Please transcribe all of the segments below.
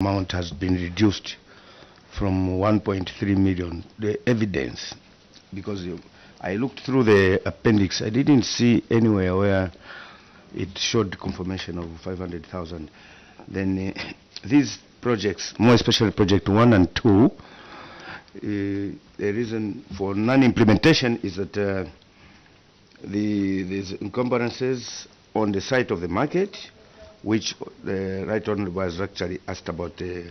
amount has been reduced from 1.3 million. The evidence, because I looked through the appendix, I didn't see anywhere where it showed confirmation of 500,000. Then these projects, more especially project 1 and 2, the reason for non-implementation is that there's encumbrances on the site of the market, which the Right Honourable was actually asked about the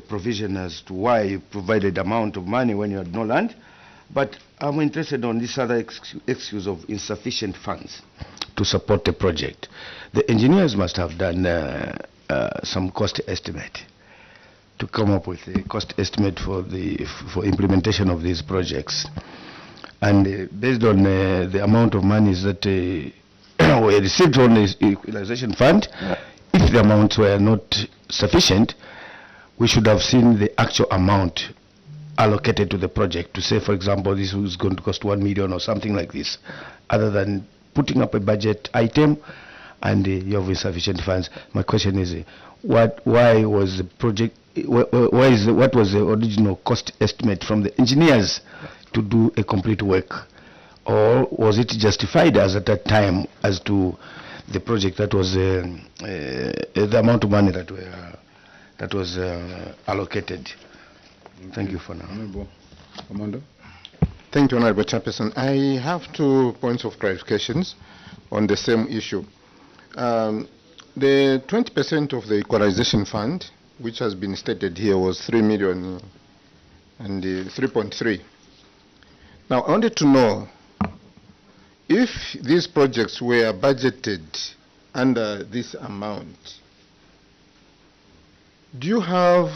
provision as to why you provided amount of money when you had no land. But I'm interested on this other excuse of insufficient funds to support the project. The engineers must have done some cost estimate to come up with a cost estimate for implementation of these projects. And based on the amount of monies that were received from the equalization fund, if the amounts were not sufficient, we should have seen the actual amount allocated to the project to say, for example, this was going to cost 1 million or something like this, other than putting up a budget item and you have insufficient funds. My question is, why was the project, what was the original cost estimate from the engineers to do a complete work? Or was it justified as at that time as to the project that was the amount of money that was allocated? Thank you for now. Honorable Commander. Thank you, Honorable Chairperson. I have 2 points of clarifications on the same issue. The 20% of the equalization fund, which has been stated here, was 3 million and 3.3. Now, I wanted to know if these projects were budgeted under this amount. Do you have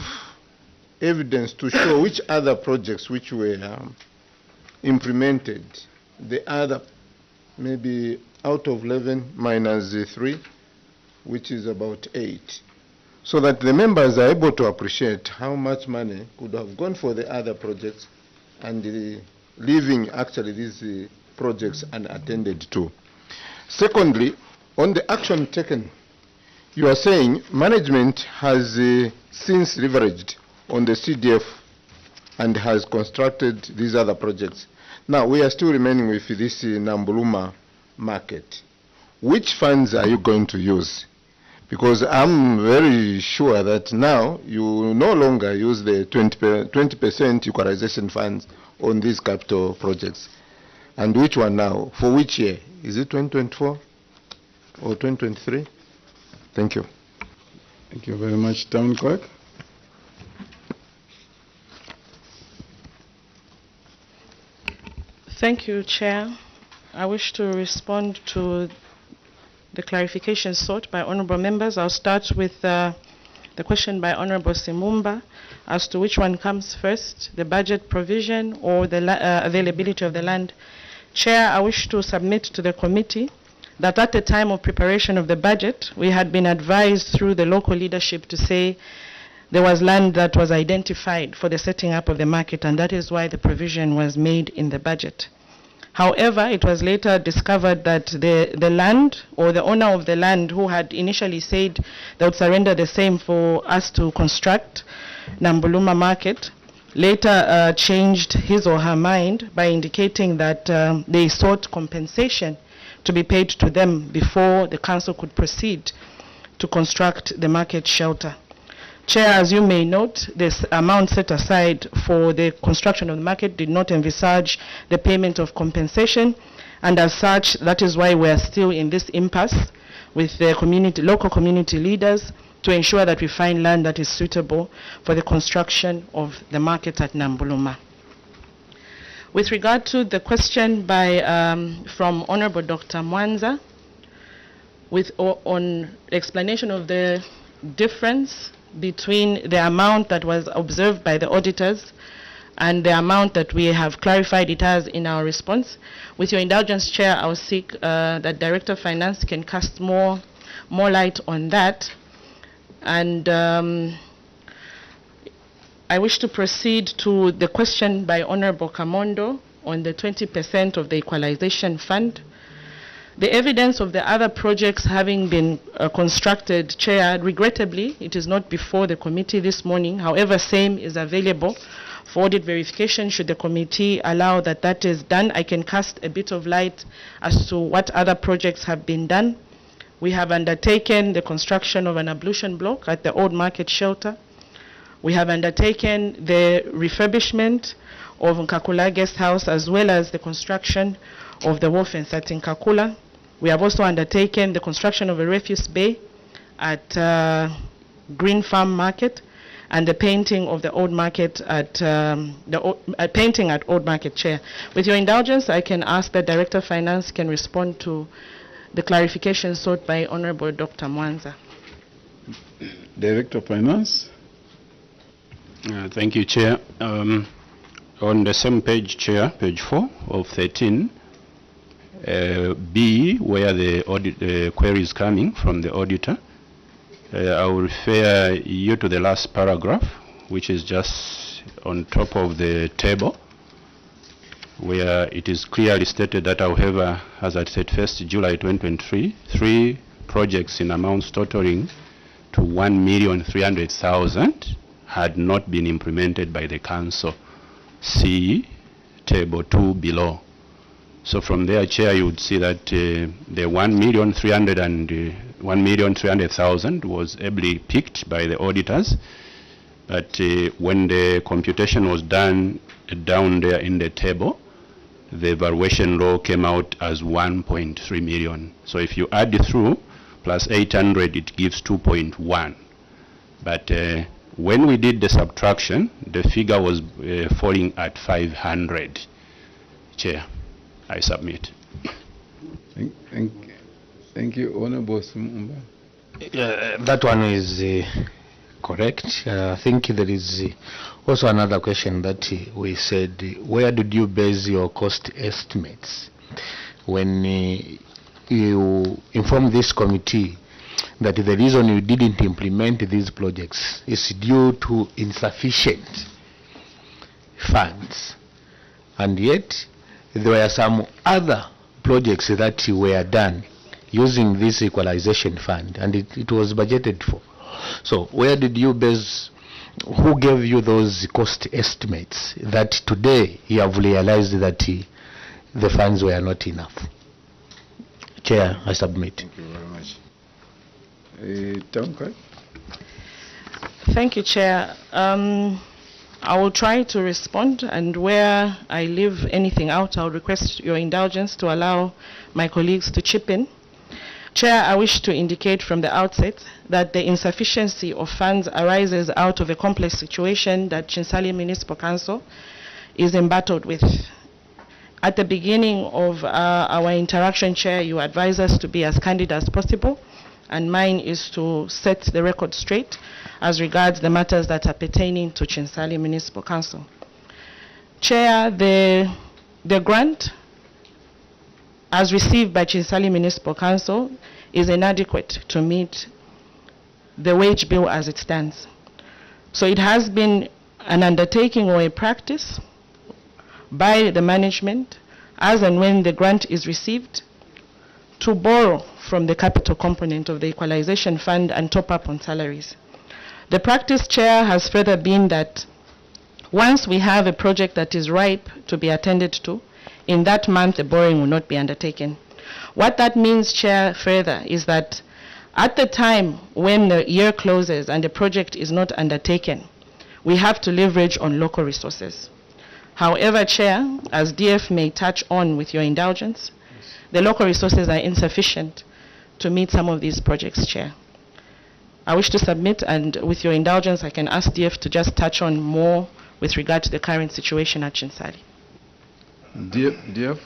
evidence to show which other projects which were implemented, the other maybe out of 11 minus 3, which is about 8, so that the members are able to appreciate how much money could have gone for the other projects and leaving actually these projects unattended to. Secondly, on the action taken, you are saying management has since leveraged on the CDF and has constructed these other projects. Now, we are still remaining with this Nambuluma market. Which funds are you going to use? Because I'm very sure that now you no longer use the 20% equalization funds on these capital projects. And which one now? For which year? Is it 2024 or 2023? Thank you. Thank you very much, Town Clerk. Thank you, Chair. I wish to respond to the clarification sought by honourable members. I'll start with the question by Honourable Simumba as to which one comes first, the budget provision or the availability of the land. Chair, I wish to submit to the committee that at the time of preparation of the budget, we had been advised through the local leadership to say there was land that was identified for the setting up of the market, and that is why the provision was made in the budget. However, it was later discovered that the land, or the owner of the land, who had initially said they would surrender the same for us to construct Nambuluma market, later changed his or her mind by indicating that they sought compensation to be paid to them before the council could proceed to construct the market shelter. Chair, as you may note, this amount set aside for the construction of the market did not envisage the payment of compensation, and as such, that is why we are still in this impasse with the local community leaders to ensure that we find land that is suitable for the construction of the market at Nambuluma. With regard to the question from Honourable Dr. Mwanza, on explanation of the difference between the amount that was observed by the auditors and the amount that we have clarified it as in our response. With your indulgence, Chair, I will seek that Director of Finance can cast more light on that. And I wish to proceed to the question by Honourable Kamondo on the 20% of the equalization fund. The evidence of the other projects having been constructed, Chair, regrettably, it is not before the committee this morning. However, same is available for audit verification. Should the committee allow that is done, I can cast a bit of light as to what other projects have been done. We have undertaken the construction of an ablution block at the Old Market Shelter. We have undertaken the refurbishment of Nkakula Guest House, as well as the construction of the wharf at Nkakula. We have also undertaken the construction of a refuse bay at Green Farm Market, and the painting of the Old Market at painting at Old Market, Chair. With your indulgence, I can ask that Director of Finance can respond to the clarification sought by Honorable Dr. Mwanza. Director of Finance. Thank you, Chair. On the same page, Chair, page 4 of 13, B, where the query is coming from the auditor, I will refer you to the last paragraph, which is just on top of the table, where it is clearly stated that, however, as at 31st July 2023, 3 projects in amounts totaling to 1,300,000 had not been implemented by the Council. See table 2 below. So from there, Chair, you would see that the 1,300,000 was ably picked by the auditors, but when the computation was done down there in the table, the valuation law came out as 1.3 million. So if you add it through plus 800, it gives 2.1. But when we did the subtraction, the figure was falling at 500. Chair, I submit. Thank you, Honorable Simumba. That one is correct. I think there is also another question that we said, where did you base your cost estimates when you informed this committee that the reason you didn't implement these projects is due to insufficient funds, and yet there were some other projects that were done using this equalization fund, and it was budgeted for? So where did you base, who gave you those cost estimates that today you have realized that the funds were not enough? Chair, I submit. Thank you very much. Town Clerk. Thank you, Chair. I will try to respond, and where I leave anything out, I'll request your indulgence to allow my colleagues to chip in. Chair, I wish to indicate from the outset that the insufficiency of funds arises out of a complex situation that Chinsali Municipal Council is embattled with. At the beginning of our interaction, Chair, you advise us to be as candid as possible, and mine is to set the record straight as regards the matters that are pertaining to Chinsali Municipal Council. Chair, the grant as received by Chinsali Municipal Council is inadequate to meet the wage bill as it stands. So it has been an undertaking or a practice by the management, as and when the grant is received, to borrow from the capital component of the equalization fund and top up on salaries. The practice, Chair, has further been that once we have a project that is ripe to be attended to, in that month the borrowing will not be undertaken. What that means, Chair, further is that at the time when the year closes and the project is not undertaken, we have to leverage on local resources. However, Chair, as DF may touch on with your indulgence, the local resources are insufficient to meet some of these projects, Chair. I wish to submit, and with your indulgence, I can ask DF to just touch on more with regard to the current situation at Chinsali. DF,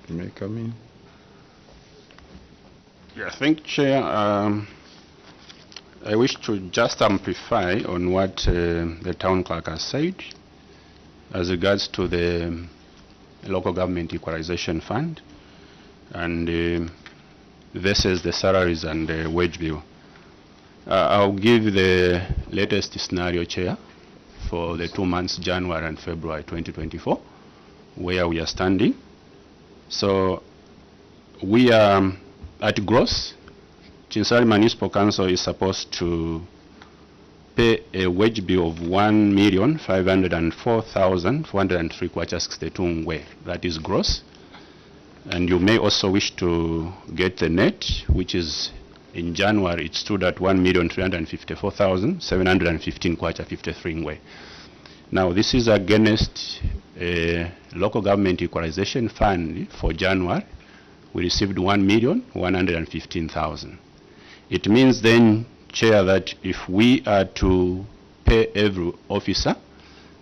you may come in. Yeah, I think, Chair, I wish to just amplify on what the town clerk has said as regards to the local government equalization fund and versus the salaries and the wage bill. I'll give the latest scenario, Chair, for the 2 months, January and February 2024, where we are standing. So we are at gross. Chinsali Municipal Council is supposed to pay a wage bill of 1,504,403 kwacha 62 ngwe. That is gross. And you may also wish to get the net, which is in January it stood at 1,354,715 kwacha 53 ngwe. Now this is against a local government equalization fund for January. We received 1,115,000. It means then, Chair, that if we are to pay every officer,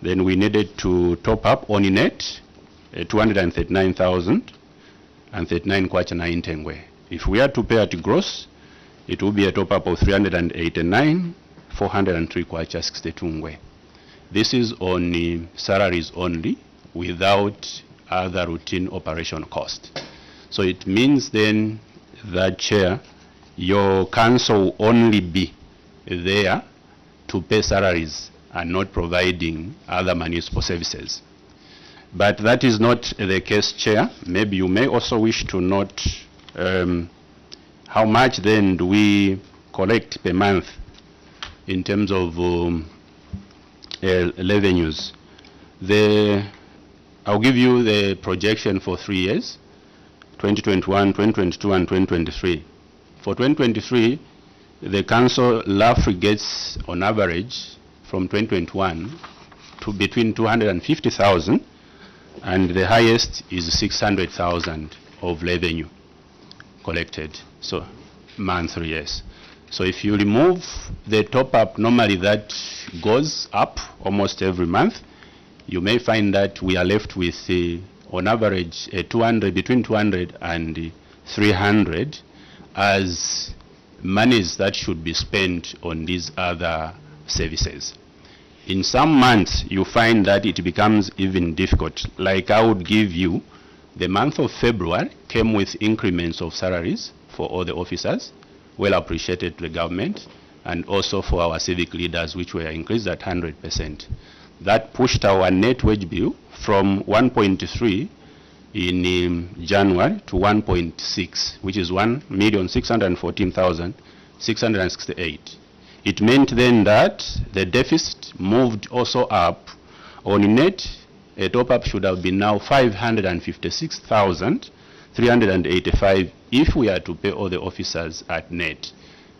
then we needed to top up on net 239,039 kwacha 90 ngwe. If we are to pay at gross, it will be a top up of 389,403 kwacha 62 ngwe. This is on salaries only, without other routine operation cost. So it means then that, Chair, your council will only be there to pay salaries and not providing other municipal services. But that is not the case, Chair. Maybe you may also wish to note how much then do we collect per month in terms of revenues. I'll give you the projection for 3 years, 2021, 2022, and 2023. For 2023, the council roughly gets, on average, from 2021 to between 250,000, and the highest is 600,000 of revenue collected, so monthly, yes. So if you remove the top-up normally that goes up almost every month, you may find that we are left with, on average, 200, between 200 and 300 as monies that should be spent on these other services. In some months, you find that it becomes even difficult. Like I would give you, the month of February came with increments of salaries for all the officers, well appreciated to the government, and also for our civic leaders, which were increased at 100%. That pushed our net wage bill from 1.3 in January to 1.6, which is 1,614,668. It meant then that the deficit moved also up. On net, a top-up should have been now 556,385 if we are to pay all the officers at net.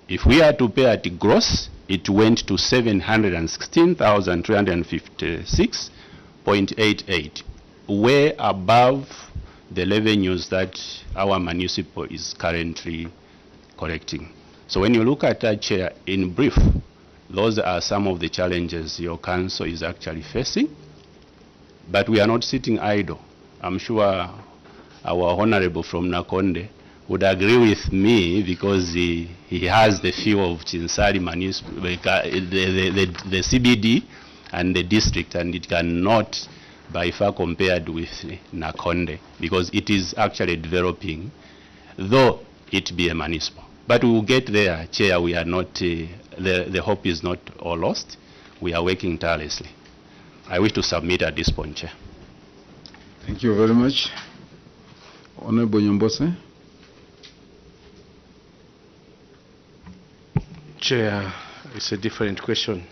If we are to pay at gross, it went to 716,356.88, way above the revenues that our municipal is currently collecting. So when you look at that, Chair, in brief, those are some of the challenges your council is actually facing. But we are not sitting idle. I'm sure our honorable from Nakonde would agree with me, because he has the feel of Chinsali Municipal, the CBD and the district, and it cannot by far compared with Nakonde, because it is actually developing, though it be a municipal. But we will get there, Chair. We are not, the hope is not all lost. We are working tirelessly. I wish to submit at this point, Chair. Thank you very much. Honorable Nyombose. Chair, it's a different question.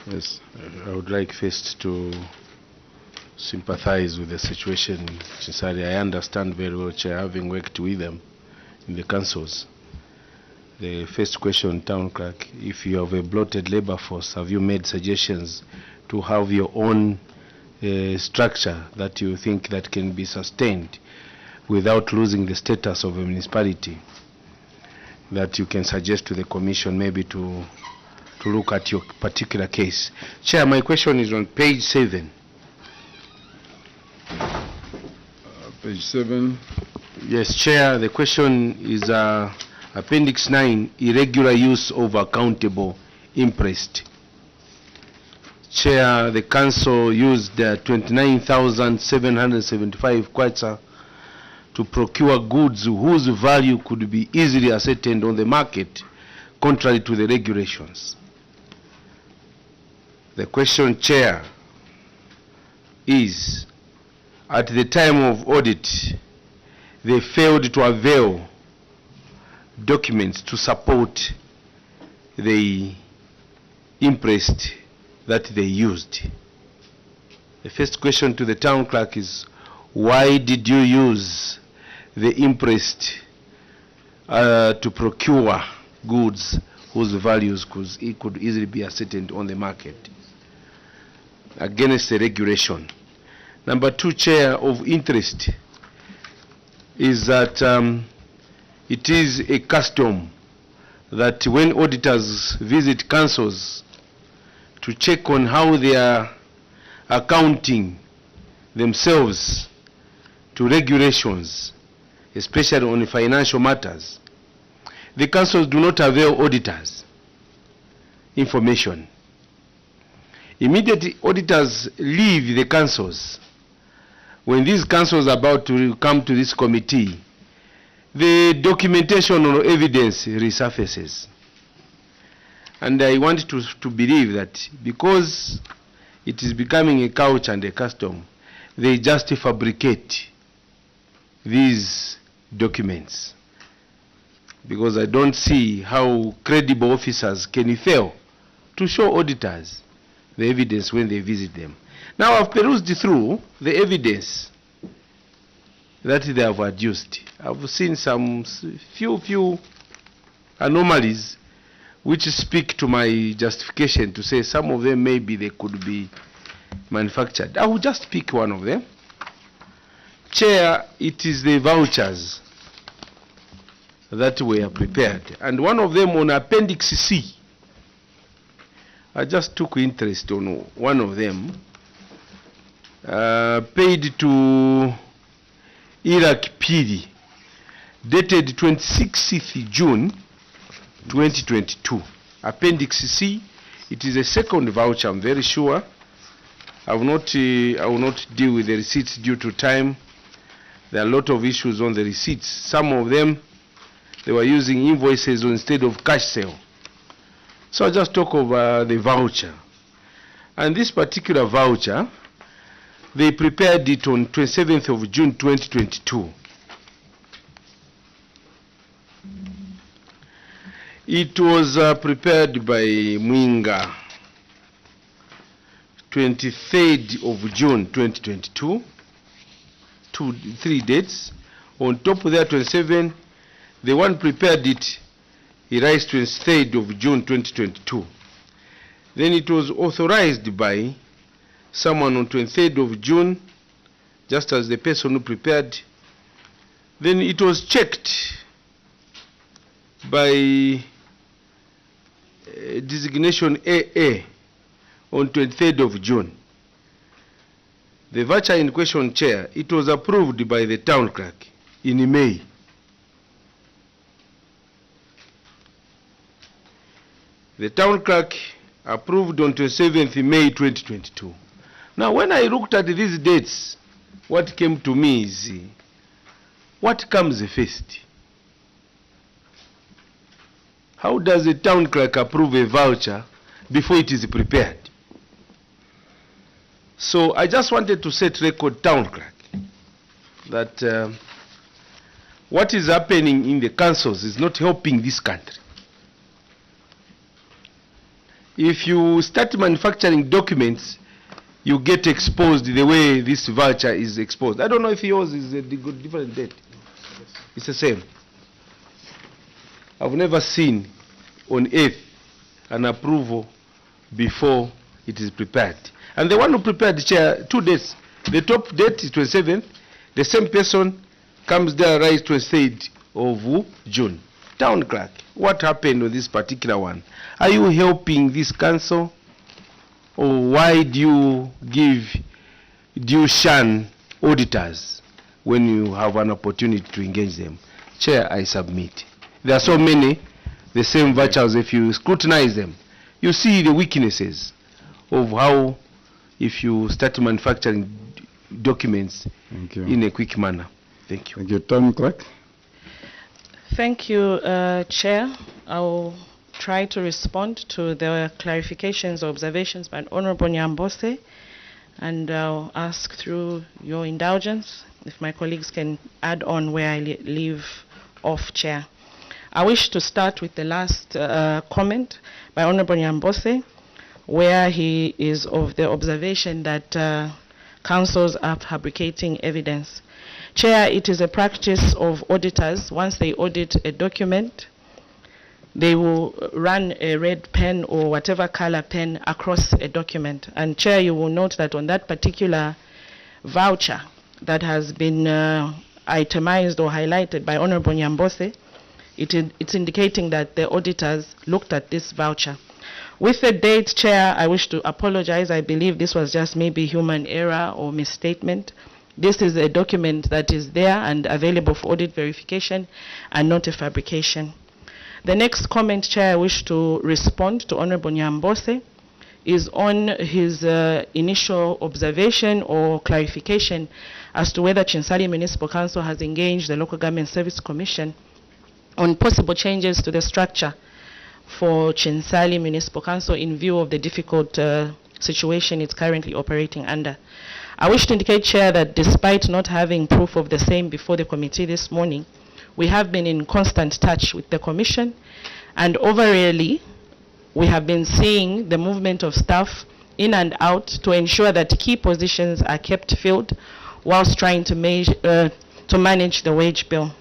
Yes. I would like first to sympathize with the situation in Chinsali. I understand very well, Chair, having worked with them in the councils. The first question, Town Clerk, if you have a bloated labor force, have you made suggestions to have your own structure that you think that can be sustained without losing the status of a municipality, that you can suggest to the Commission maybe to look at your particular case? Chair, my question is on page 7. Page 7. Yes, Chair, the question is Appendix 9, irregular use of accountable interest. Chair, the council used 29,775 kwacha to procure goods whose value could be easily ascertained on the market, contrary to the regulations. The question, Chair, is, at the time of audit, they failed to avail documents to support the interest that they used. The first question to the town clerk is, why did you use the interest to procure goods whose values could easily be ascertained on the market against the regulation? Number two, Chair, of interest is that it is a custom that when auditors visit councils to check on how they are accounting themselves to regulations, especially on financial matters, the councils do not avail auditors information. Immediately auditors leave the councils. When these councils are about to come to this committee, the documentation or evidence resurfaces. And I want to believe that because it is becoming a culture and a custom, they just fabricate these documents. Because I don't see how credible officers can fail to show auditors the evidence when they visit them. Now I've perused through the evidence that they have adduced. I've seen some few anomalies which speak to my justification to say some of them maybe they could be manufactured. I will just pick one of them. Chair, it is the vouchers that were prepared, and one of them on Appendix C. I just took interest on one of them, paid to Iraq Piri, dated 26th June 2022. Appendix C, it is a second voucher, I'm very sure. I will not deal with the receipts due to time. There are a lot of issues on the receipts. Some of them, they were using invoices instead of cash sale. So I just talk of the voucher. And this particular voucher, they prepared it on 27th of June 2022. It was prepared by Mwinga, 23rd of June 2022, 3 dates. On top of that, 27, the one prepared it, he writes 23rd of June 2022. Then it was authorized by someone on 23rd of June, just as the person who prepared. Then it was checked by designation AA on 23rd of June. The voucher in question, Chair, it was approved by the town clerk in May. The town clerk approved on 27th May 2022. Now, when I looked at these dates, what came to me is, what comes first? How does the town clerk approve a voucher before it is prepared? So I just wanted to set record, town clerk, that what is happening in the councils is not helping this country. If you start manufacturing documents, you get exposed the way this voucher is exposed. I don't know if yours is a different date. It's the same. I've never seen on earth an approval before it is prepared. And the one who prepared, Chair, 2 dates. The top date is 27th. The same person comes there, writes 23rd of June. Town clerk, what happened on this particular one? Are you helping this council? Or why do you shun auditors when you have an opportunity to engage them? Chair, I submit. There are so many, the same vouchers. If you scrutinize them, you see the weaknesses of how, if you start manufacturing documents in a quick manner. Thank you. Thank you, town clerk. Thank you, Chair. I will try to respond to the clarifications or observations by Honorable Nyambose, and I'll ask through your indulgence if my colleagues can add on where I leave off, Chair. I wish to start with the last comment by Honorable Nyambose, where he is of the observation that councils are fabricating evidence. Chair, it is a practice of auditors, once they audit a document, they will run a red pen or whatever color pen across a document. And Chair, you will note that on that particular voucher that has been itemized or highlighted by Honorable Nyambose, it's indicating that the auditors looked at this voucher. With the date, Chair, I wish to apologize. I believe this was just maybe human error or misstatement. This is a document that is there and available for audit verification and not a fabrication. The next comment, Chair, I wish to respond to Honorable Nyambose is on his initial observation or clarification as to whether Chinsali Municipal Council has engaged the Local Government Service Commission on possible changes to the structure for Chinsali Municipal Council in view of the difficult situation it's currently operating under. I wish to indicate, Chair, that despite not having proof of the same before the committee this morning, we have been in constant touch with the Commission, and overall, we have been seeing the movement of staff in and out to ensure that key positions are kept filled whilst trying to manage the wage bill.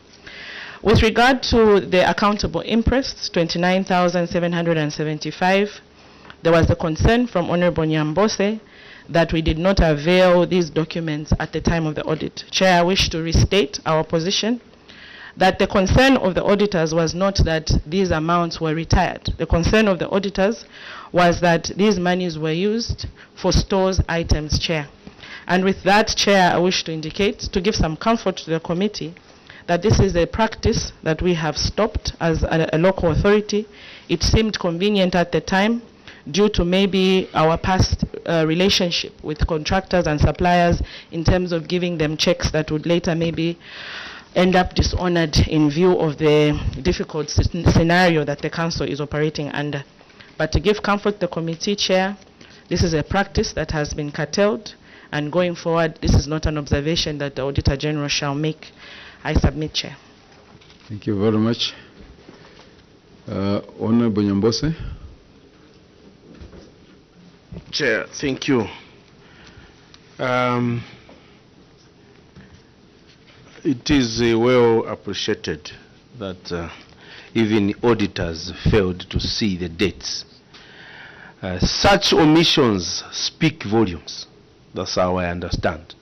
With regard to the accountable interests, 29,775, there was a concern from Honorable Nyambose that we did not avail these documents at the time of the audit. Chair, I wish to restate our position that the concern of the auditors was not that these amounts were retired. The concern of the auditors was that these monies were used for stores items, Chair. And with that, Chair, I wish to indicate, to give some comfort to the committee, that this is a practice that we have stopped as a local authority. It seemed convenient at the time due to maybe our past relationship with contractors and suppliers in terms of giving them checks that would later maybe end up dishonored in view of the difficult scenario that the council is operating under. But to give comfort to the committee, Chair, this is a practice that has been curtailed, and going forward, this is not an observation that the Auditor General shall make. I submit, Chair. Thank you very much. Honorable Nyambose. Chair, thank you. It is well appreciated that even auditors failed to see the dates. Such omissions speak volumes. That's how I understand.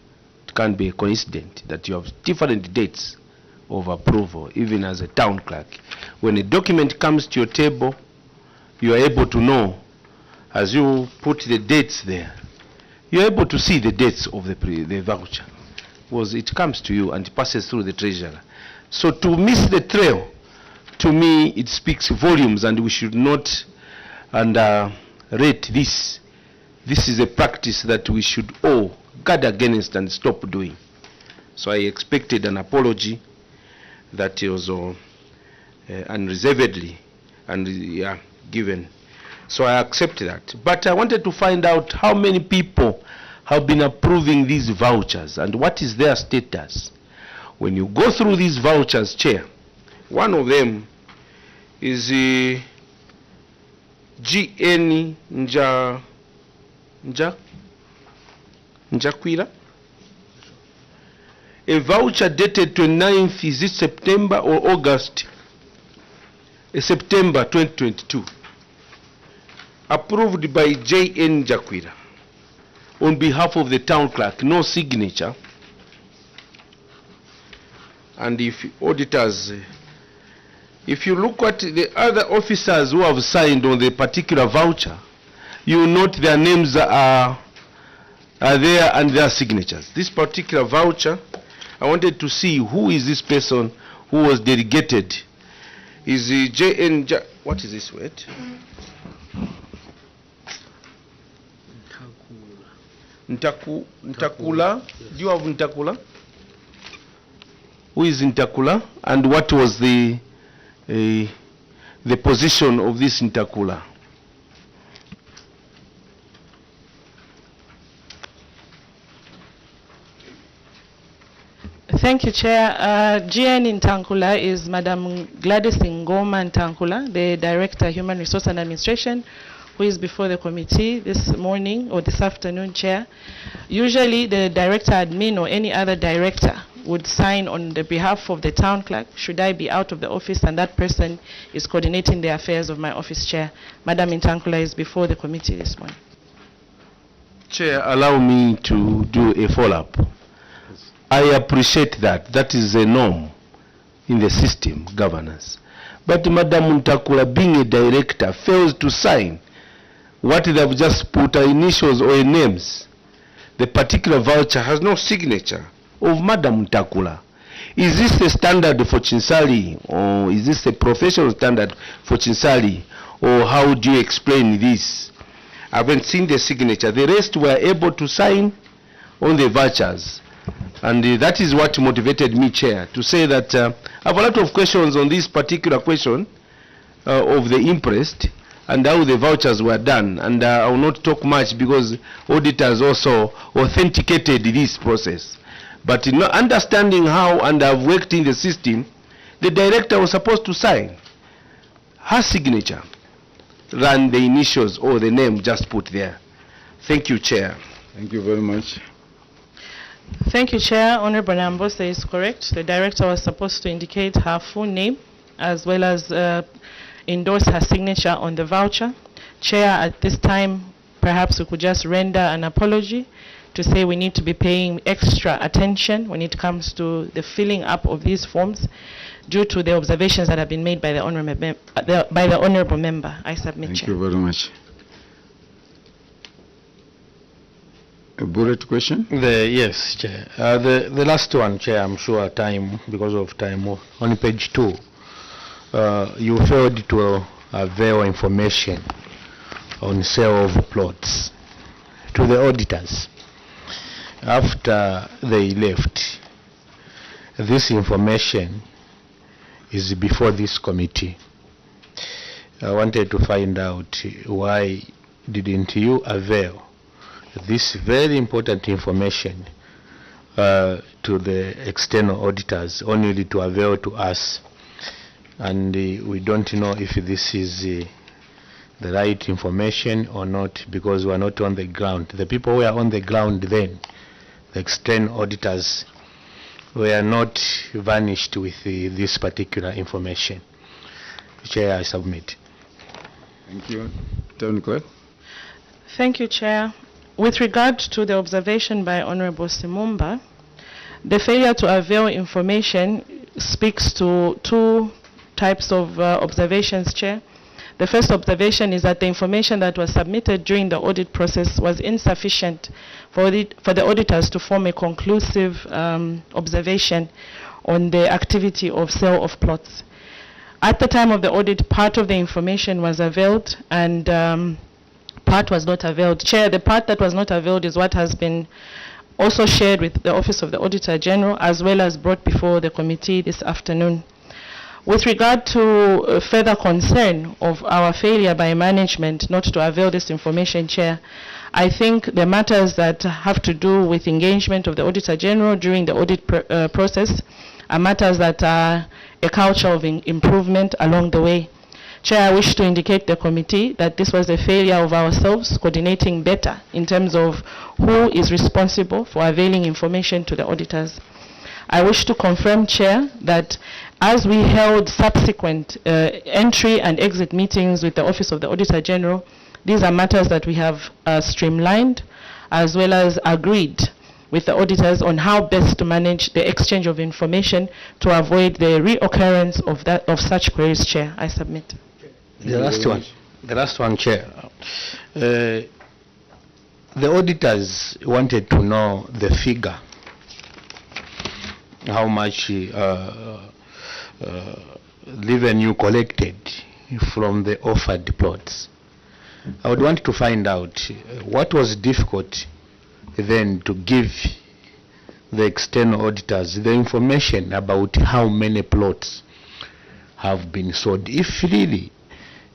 It can't be a coincidence that you have different dates of approval, even as a town clerk. When a document comes to your table, you are able to know, as you put the dates there, you are able to see the dates of the voucher. Because it comes to you and it passes through the treasurer. So to miss the trail, to me, it speaks volumes, and we should not underrate this. This is a practice that we should all guard against and stop doing. So I expected an apology that was unreservedly given. So I accept that. But I wanted to find out how many people have been approving these vouchers and what is their status. When you go through these vouchers, Chair, one of them is GN Njakwira, a voucher dated 29th, is it September or August? September 2022, approved by JN Njakwira on behalf of the town clerk, no signature. And if auditors, if you look at the other officers who have signed on the particular voucher, you will note their names are there and their signatures. This particular voucher, I wanted to see who is this person who was delegated. Is JN, what is this word? Ntakula. Do you have Ntakula? Who is Ntakula, and what was the position of this Ntakula? Thank you, Chair. GN in Tankula is Madam Gladys Ngoma Tankula, the Director, Human Resource and Administration, who is before the committee this morning or this afternoon, Chair. Usually the Director Admin or any other director would sign on the behalf of the town clerk should I be out of the office and that person is coordinating the affairs of my office, Chair. Madam Ntankula is before the committee this morning. Chair, allow me to do a follow-up. I appreciate that. That is a norm in the system governance. But Madam Ntakula, being a director, fails to sign what they have just put are initials or names. The particular voucher has no signature of Madam Ntakula. Is this the standard for Chinsali, or is this a professional standard for Chinsali, or how do you explain this? I haven't seen the signature. The rest were able to sign on the vouchers. And that is what motivated me, Chair, to say that I have a lot of questions on this particular question of the interest and how the vouchers were done. And I will not talk much because auditors also authenticated this process. But in understanding how, and I've worked in the system, the director was supposed to sign her signature than the initials or the name just put there. Thank you, Chair. Thank you very much. Thank you, Chair. Honorable Nambose is correct. The director was supposed to indicate her full name as well as endorse her signature on the voucher. Chair, at this time, perhaps we could just render an apology to say we need to be paying extra attention when it comes to the filling up of these forms due to the observations that have been made by the honorable member. I submit, Thank Chair. you very much. A bullet question? Yes, Chair. The last one, Chair, I'm sure because of time, on page 2, you failed to avail information on sale of plots to the auditors. After they left, this information is before this committee. I wanted to find out why didn't you avail this very important information to the external auditors, only to avail to us. And we don't know if this is the right information or not, because we are not on the ground. The people who are on the ground then, the external auditors, were not vanished with this particular information. Chair, I submit. Thank you. Town Clerk. Thank you, Chair. With regard to the observation by Honorable Simumba, the failure to avail information speaks to two types of observations, Chair. The first observation is that the information that was submitted during the audit process was insufficient for the auditors to form a conclusive observation on the activity of sale of plots. At the time of the audit, part of the information was availed and part was not availed. Chair, the part that was not availed is what has been also shared with the Office of the Auditor General as well as brought before the committee this afternoon. With regard to further concern of our failure by management not to avail this information, Chair, I think the matters that have to do with engagement of the Auditor General during the audit process are matters that are a culture of improvement along the way. Chair, I wish to indicate the committee that this was a failure of ourselves coordinating better in terms of who is responsible for availing information to the auditors. I wish to confirm, Chair, that as we held subsequent entry and exit meetings with the Office of the Auditor General, these are matters that we have streamlined as well as agreed with the auditors on how best to manage the exchange of information to avoid the reoccurrence of such queries, Chair. I submit. The last one, Chair. The auditors wanted to know the figure, how much revenue collected from the offered plots. I would want to find out what was difficult then to give the external auditors the information about how many plots have been sold. If really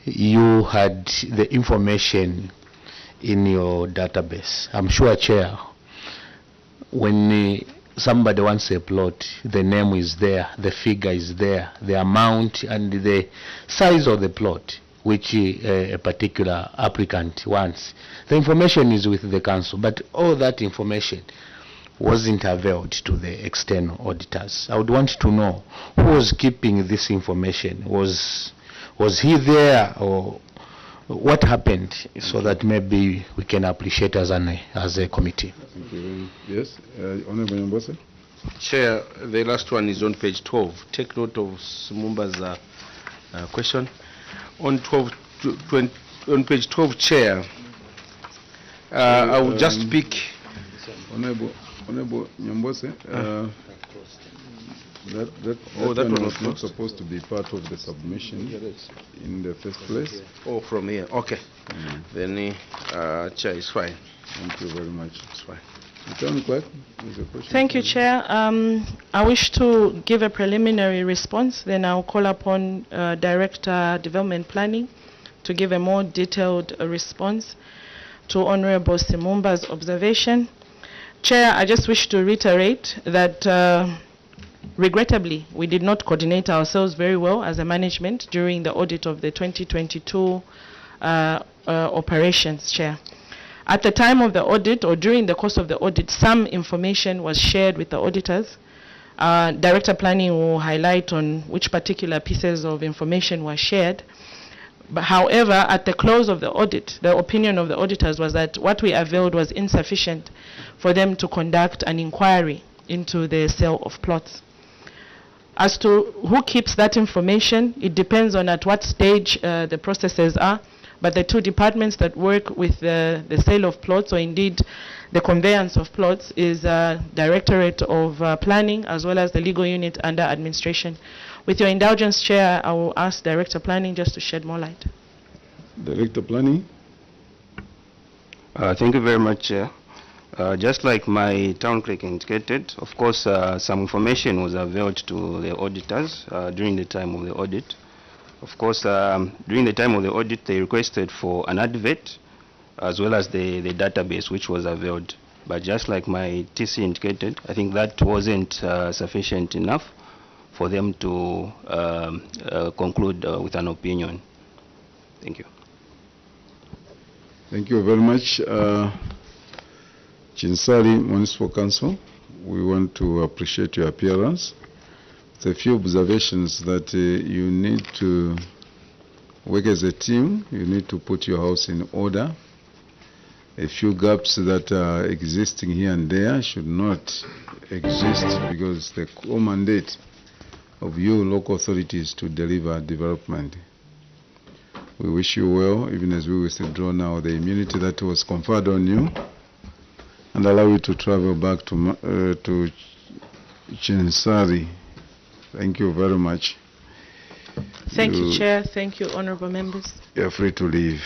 you had the information in your database, I'm sure, Chair, when somebody wants a plot, the name is there, the figure is there, the amount and the size of the plot which a particular applicant wants. The information is with the council, but all that information wasn't availed to the external auditors. I would want to know who was keeping this information. Was he there, or what happened, so that maybe we can appreciate as a committee. Thank you. Yes, Honorable Nyambose. Chair, the last one is on page 12. Take note of Mumba's question. On page 12, Chair, I will just pick. Honorable Nyambose, that one was not supposed to be part of the submission in the first place. Oh, from here. Okay. Then, Chair, it's fine. Thank you very much. It's fine. Town Clerk, there's a question. Thank you, Chair. I wish to give a preliminary response, then I'll call upon Director Development Planning to give a more detailed response to Honorable Simumba's observation. Chair, I just wish to reiterate that regrettably, we did not coordinate ourselves very well as a management during the audit of the 2022 operations, Chair. At the time of the audit, or during the course of the audit, some information was shared with the auditors. Director Planning will highlight on which particular pieces of information were shared. But however, at the close of the audit, the opinion of the auditors was that what we availed was insufficient for them to conduct an inquiry into the sale of plots. As to who keeps that information, it depends on at what stage the processes are. But the two departments that work with the sale of plots, or indeed the conveyance of plots, is Directorate of Planning as well as the legal unit under administration. With your indulgence, Chair, I will ask Director Planning just to shed more light. Director Planning. Thank you very much, Chair. Just like my town clerk indicated, of course, some information was availed to the auditors during the time of the audit. Of course, during the time of the audit, they requested for an advert as well as the database which was availed. But just like my TC indicated, I think that wasn't sufficient enough for them to conclude with an opinion. Thank you. Thank you very much. Chinsali Municipal Council, we want to appreciate your appearance. A few observations that you need to work as a team. You need to put your house in order. A few gaps that are existing here and there should not exist, because the core mandate of you local authorities to deliver development. We wish you well, even as we withdraw now the immunity that was conferred on you, and allow you to travel back to Chinsali. Thank you very much. Thank you, Chair. Thank you, honorable members. You're free to leave.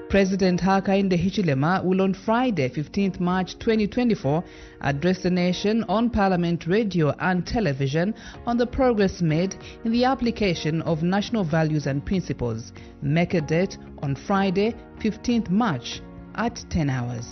President Hakainde Hichilema will on Friday, 15th March 2024, address the nation on Parliament radio and television on the progress made in the application of national values and principles. Make a date on Friday, 15th March at 10 hours.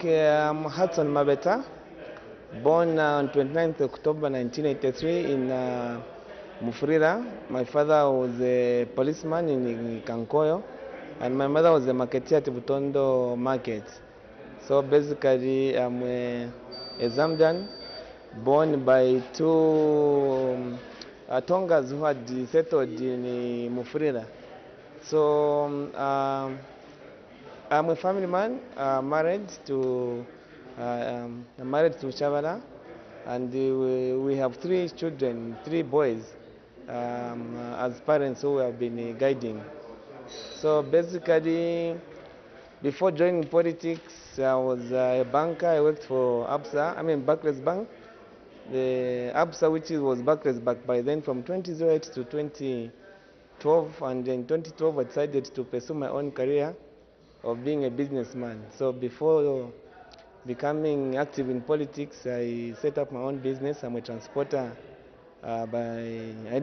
Okay, I'm Hudson Mabeta, born on 29th October 1983 in Mufrira. My father was a policeman in Kankoyo, and my mother was a marketeer at Butondo Market. So basically, I'm a Zambian, born by two Tongas who had settled in Mufrira. So I'm a family man, married to Shavala, and we have 3 children, 3 boys, as parents who have been guiding. So basically, before joining politics, I was a banker. I worked for Barclays Bank. The ABSA, which was Barclays Bank by then, from 2008 to 2012, and in 2012 I decided to pursue my own career of being a businessman. So before becoming active in politics, I set up my own business. I'm a transporter. I